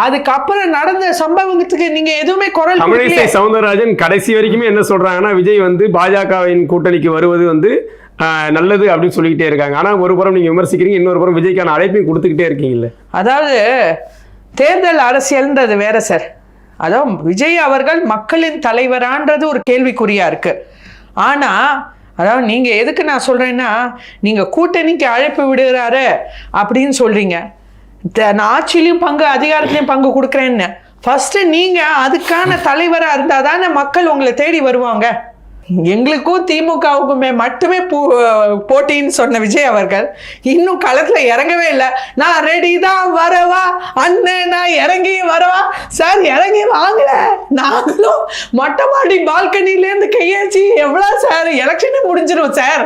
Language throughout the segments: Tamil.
அதுக்கப்புறம் நடந்த சம்பவத்துக்கு நீங்க எதுவுமே குரல் தமிழிசை சவுந்தரராஜன் கடைசி வரைக்குமே என்ன சொல்றாங்கன்னா, விஜய் வந்து பாஜகவின் கூட்டணிக்கு வருவது வந்து நல்லது அப்படின்னு சொல்லிக்கிட்டே இருக்காங்க. ஆனா ஒரு புறம் நீங்க விமர்சிக்கிறீங்க, இன்னொரு புறம் விஜய்க்கான அழைப்பையும் கொடுத்துக்கிட்டே இருக்கீங்கல்ல. அதாவது தேர்தல் அரசியல்ன்றது வேற சார். அதாவது விஜய் அவர்கள் மக்களின் தலைவரான்றது ஒரு கேள்விக்குறியா இருக்கு. ஆனா அதாவது நீங்க எதுக்கு நான் சொல்றேன்னா, நீங்க கூட்டணிக்கு அழைப்பு விடுறாரு அப்படின்னு சொல்றீங்க, நான் ஆட்சியிலையும் பங்கு அதிகாரத்திலையும் பங்கு கொடுக்குறேன்னு. ஃபர்ஸ்ட் நீங்க அதுக்கான தலைவரா இருந்தா தானே மக்கள் உங்களை தேடி வருவாங்க. எங்களுக்கும் திமுகவுக்குமே மட்டுமே போட்டின்னு சொன்ன விஜய் அவர்கள் இன்னும் களத்துல இறங்கவே இல்லை. நான் ரெடி தான், வரவா அண்ணன், நான் இறங்கி வரவா சார், இறங்கி வாங்கல. நாங்களும் மொட்டை மாடி பால்கனில இருந்து கையாச்சு எவ்வளவு சார், எலெக்ஷனே முடிஞ்சிடும் சார்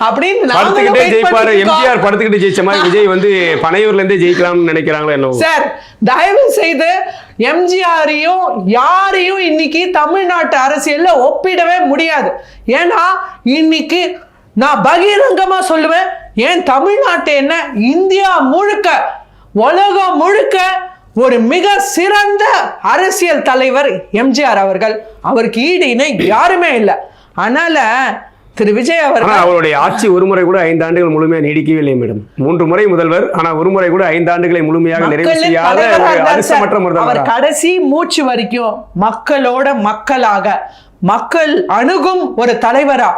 அப்படின்னு ஜெயிப்பாரு. எம்ஜிஆர் படுத்துக்கிட்டு ஜெயிச்ச மாதிரி விஜய் வந்து பனையூர்ல இருந்தே ஜெயிக்கலாம்னு நினைக்கிறாங்களோ என்ன சார்? தயவு செய்து எம்ஜிஆரையும் யாரையும் இன்னைக்கு தமிழ்நாட்டு அரசியல்ல ஒப்பிடவே முடியாது. ஏன்னா இன்னைக்கு நான் பகிரங்கமா சொல்லுவேன், ஏன் தமிழ்நாட்டு என்ன, இந்தியா முழுக்க, உலகம் முழுக்க ஒரு மிக சிறந்த அரசியல் தலைவர் எம்ஜிஆர் அவர்கள். அவருக்கு ஈடு இணை யாருமே இல்லை. அதனால திரு விஜய் அவர்கள் அவருடைய ஆட்சி ஒரு முறை கூட 5 ஆண்டுகள் முழுமையாக நீடிக்கவே இல்லை மேடம். 3 முறை முதல்வர், ஆனா ஒரு முறை கூட 5 ஆண்டுகளை முழுமையாக நிறைவு செய்யாத அவர் கடைசி மூச்சு வரைக்கும் மக்களோட மக்களாக, மக்கள் அணுகும் ஒரு தலைவரா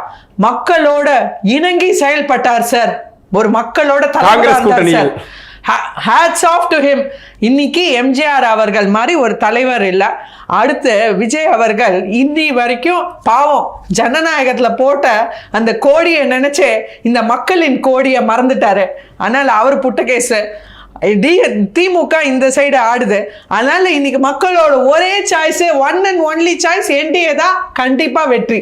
மக்களோட இணங்கி செயல்பட்டார் சார். ஒரு மக்களோட தலைவர். Hats off to him. இன்னைக்கு எம்ஜிஆர் அவர்கள் மாதிரி ஒரு தலைவர் இல்லை. அடுத்து விஜய் அவர்கள் இன்னி வரைக்கும் பாவம் ஜனநாயகத்துல போட்ட அந்த கோடியை நினைச்சு இந்த மக்களின் கோடியை மறந்துட்டாரு. அதனால அவர் புட்ட கேஸ் திமுக இந்த சைடு ஆடுது. அதனால இன்னைக்கு மக்களோட ஒரே choice, one and only choice NDA தான் கண்டிப்பா வெற்றி.